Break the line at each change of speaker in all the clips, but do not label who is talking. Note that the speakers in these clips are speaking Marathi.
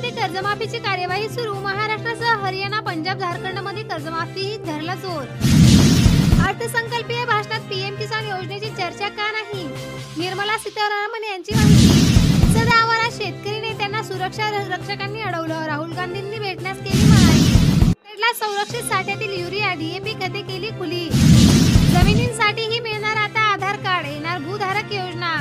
राज्यामध्ये कर्जमाफीची कार्यवाही सुरू. महाराष्ट्रासह हरियाणा, पंजाब, झारखंडमध्ये कर्जमाफी धरला जोर. अर्थसंकल्पीय भाषणात पीएम किसान योजनेची चर्चा का नाही? निर्मला सीतारामन यांची माहिती. सदावारा शेतकरी नेत्यांना सुरक्षा रक्षकांनी अडवलं. राहुल गांधींनी भेटण्यास केली मनाई. खेडला संरक्षित साठ्यातील युरिया, डीएपी खते केली खुली. जमिनींसाठीही मिळणार आता आधार कार्ड. येणार भूधारक योजना.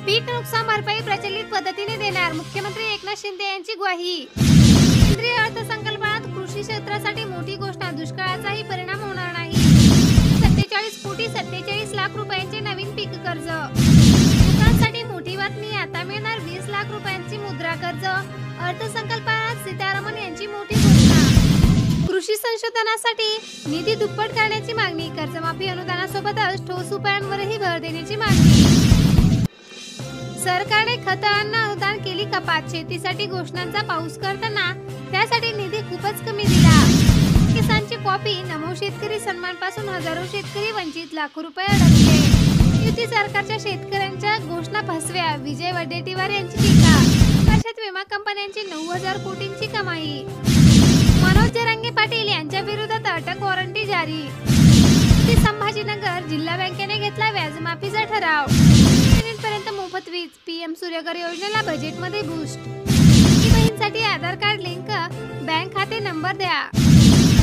पीक नुकसान भरपाई प्रचलित पद्धतीने देणार. मुख्यमंत्री एकनाथ शिंदे यांची ग्वाही. केंद्रीय अर्थसंकल्पात कृषी क्षेत्रासाठी मोठी घोषणा. दुष्काळाचाही परिणाम होणार नाही. 47 कोटी 47 लाख रुपयांचे नवीन पीक कर्ज. दुकानासाठी मोठी बातमी. आता मिळणार 20 लाख रुपयांची मुद्रा कर्ज. अर्थसंकल्पात सीतारामन यांची मोठी घोषणा. कृषी संशोधनासाठी निधी दुप्पट करण्याची मागणी. कर्जमाफी अनुदानासोबतच ठोस उपायांवरही भर देण्याची मागणी. सरकारने खत अन्न अनुदान केली कपात. शेतीसाठी घोषणांचा पाऊस करताना त्यासाठी निधी खूपच कमी दिला. किसानची कॉपी. नमो शेतकरी सन्मान पासून हजारो शेतकरी वंचित. लाखो रुपये अडकले. युती सरकारच्या शेतकऱ्यांच्या घोषणा फसव्या. विजय वडेट्टीवार यांची टीका. वर्षात विमा कंपन्यांची 9,000 कोटींची कमाई. मनोज जरांगे पाटील यांच्या विरोधात अटक वॉरंटी जारी. संभाजीनगर जिल्हा बँकेने घेतला व्याजमाफीचा ठराव. पर्यंत मोफत वीज. पीएम सूर्यघर योजनेला बजेटमध्ये बूस्ट. बहिणीसाठी आधार कार्ड लिंक. बँक खाते नंबर द्या.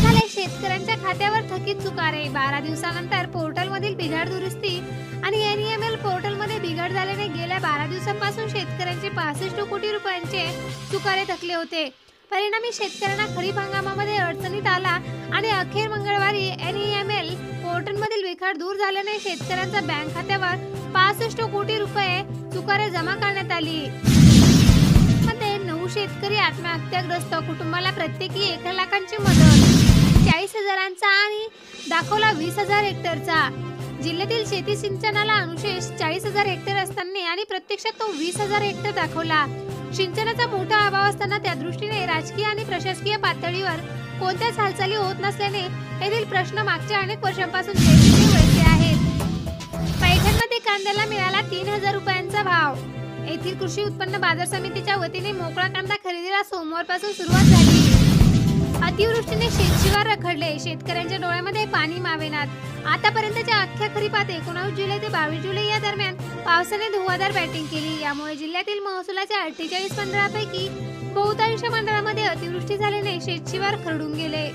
झाले शेतकऱ्यांच्या खात्यावर थकीत चुकारे. 12 दिवसानंतर पोर्टलमधील बिघाड दुरुस्ती. आणि एनईएमएल पोर्टलमध्ये बिघाड झाल्याने गेल्या 12 दिवसांपासून शेतकऱ्यांचे 65 कोटी रुपयांचे चुकारे थकले होते. परिणामी शेतकऱ्यांना खरीप हंगामामध्ये अडचणीत आला आणि अखेर मंगळवारी एनईएमएल पोर्टलमधील बिघाड दूर झाल्याने शेतकऱ्यांच्या बँक खात्यावर 65 कोटी रुपये चुकारे जमा करण्यात आली. मध्ये 9 शेतकरी आत्महत्याग्रस्त. कुटुंबाला प्रत्येकी 1 लाखांची मदत. 40,000चा आणि दाखवला 20,000 हेक्टरचा. जिल्ह्यातील शेती सिंचनाला अनुशेष 40,000 हेक्टर असताना आणि प्रत्यक्षात तो 20,000 हेक्टर दाखवला. सिंचनाचा मोठा अभाव असताना त्या दृष्टीने राजकीय आणि प्रशासकीय पातळीवर कोणत्याच हालचाली होत नसल्याने येथील प्रश्न मागच्या अनेक वर्षांपासून वळते आहेत. पैठणमध्ये कांद्याला मिळाला 3,000 रुपयांचा भाव. येथील कृषी उत्पन्न बाजार समितीच्या वतीने मोकळा कांदा खरेदीला सोमवारपासून सुरुवात झाली. अतिवृष्टीने शेतशिवार रखडले. शेतकऱ्यांच्या डोळ्यामध्ये पाणी मावेनात. आतापर्यंतच्या अख्ख्या खरीपात 19 जुलै ते 22 जुलै या दरम्यान पावसाने धुवाधार बॅटिंग केली. यामुळे जिल्ह्यातील महसुलाच्या 48 मंडळांपैकी बहुतांश मंडळामध्ये अतिवृष्टी झाल्याने शेतशिवार खरडून गेले.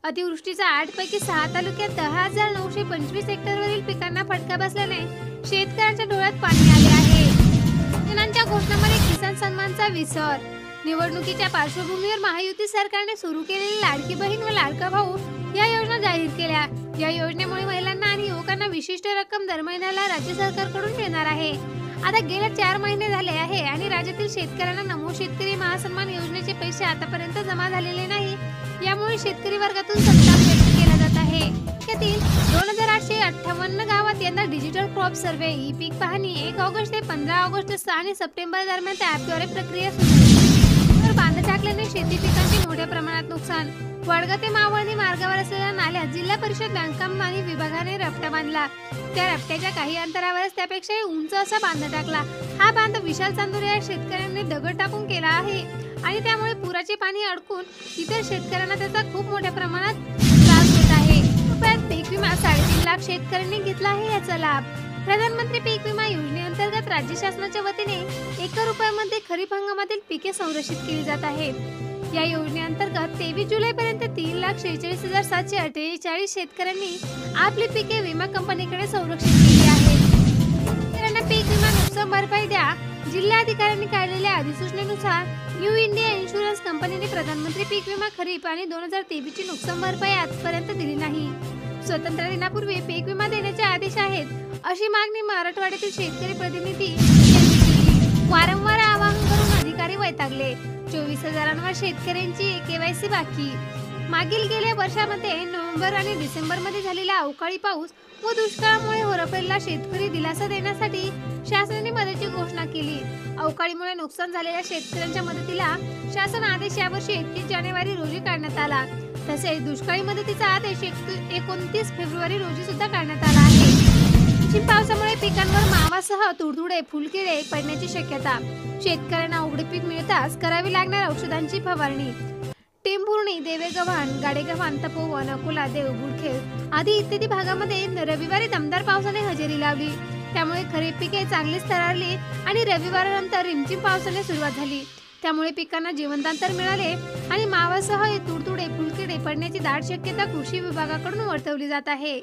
अतिवृष्टीचा 8 पैकी 6 तालुक्यात 10,925 हेक्टरवरील पिकांना फटका बसल्याने शेतकऱ्यांच्या डोळ्यात पाणी आले आहे. किसानांच्या घोषणांमध्ये किसान सन्मानचा विसर. निवडणुकीच्या पार्श्वभूमीवर महायुती सरकारने सुरू केलेली लाडकी बहीण व लाडका भाऊ या योजना जाहीर केल्या. या योजनेमुळे महिलांना आणि युवकांना विशिष्ट रक्कम दर महिन्याला राज्य सरकारकडून मिळणार आहे. आता गेल्या 4 महिने झाले आहे आणि राज्यातील शेतकऱ्यांना नमो शेतकरी महासन्मान योजनेचे पैसे आतापर्यंत जमा झालेले नाही. यामुळे शेतकरी वर्गातून संताप व्यक्त केला जात आहे. यातील 2,858 गावात यंदा डिजिटल क्रॉप सर्व्हे ई पीक पाहणी 1 ऑगस्ट ते 15 ऑगस्ट आणि सप्टेंबर दरम्यान त्या ॲपद्वारे प्रक्रिया सुरू. बांध टाकल्याने शेती पिकांचे मोठ्या प्रमाणात नुकसान. वडगा ते मावळणी मार्गावर असलेल्या नाल्यात जिल्हा परिषद बांधकाम आणि विभागाने रपटा बांधला. त्या रपट्याच्या काही अंतरावरच त्यापेक्षाही उंच असा बांध टाकला. हा बांध विशाल चांदोरे या शेतकऱ्यांनी दगड टाकून केला आहे आणि त्यामुळे पुराचे पाणी अडकून इतर शेतकऱ्यांना त्याचा खूप मोठ्या प्रमाणात त्रास होत आहे. रुपयात पीक विमा 3.5 लाख शेतकऱ्यांनी घेतला आहे याचा लाभ. प्रधानमंत्री पीक विमा योजनेअंतर्गत राज्य शासनाच्या वतीने ₹1 खरीप हंगामातील पिके संरक्षित केली जात आहेत. या योजनेअंतर्गत 23 जुलैपर्यंत 3,46,748 शेतकऱ्यांनी आपली पिके विमा कंपनीकडे संरक्षित केली आहेत. शेतकऱ्यांना पीक विमा नुकसान भरपाई द्या. जिल्हाधिकाऱ्यांनी काढलेल्या अधिसूचनेनुसार न्यू इंडिया इन्शुरन्स कंपनीने प्रधानमंत्री पीक विमा खरीप आणि 2023 ची नुकसान भरपाई आजपर्यंत दिली नाही. स्वातंत्र्य दिनापूर्वी पीक विमा देण्याचे आदेश आहेत अशी मागणी मराठवाड्यातील शेतकरी प्रतिनिधी यांनी केली. वारंवार आवाहन करून अधिकारी वैतागले. 24,000वर शेतकऱ्यांची केवायसी बाकी. मागील गेल्या वर्षामध्ये नोव्हेंबर आणि डिसेंबरमध्ये झालेला अवकाळी पाऊस व दुष्काळामुळे होरपळलेला शेतकरी दिलासा देण्यासाठी शासनाने मदतीची घोषणा केली. अवकाळीमुळे नुकसान झालेल्या शेतकऱ्यांच्या मदतीला शासन आदेश यावर्षी 31 जानेवारी रोजी काढण्यात आला. तसेच दुष्काळी मदतीचा आदेश 29 फेब्रुवारी रोजी सुद्धा काढण्यात आला आहे. रिमझिम पावसामुळे पिकांवर मावासह तुडतुडे फुलकिडे पडण्याची शक्यता. शेतकऱ्यांना उघडे पीक मिळताच करावी लागणार औषधांची फवारणी. टेंभुर्णी, देवेगव्हाण, गाडेगव्हाण, तपोवन, अकोला, देव, बुरखेड आदी इत्यादी भागामध्ये रविवारी दमदार पावसाने हजेरी लावली. त्यामुळे खरीप पिके चांगलीच तरारली आणि रविवारानंतर रिमझिम पावसाने सुरुवात झाली. त्यामुळे पिकांना जीवनदान तर मिळाले आणि मावासह तुडतुडे फुलकिडे पडण्याची दाट शक्यता कृषी विभागाकडून वर्तवली जात आहे.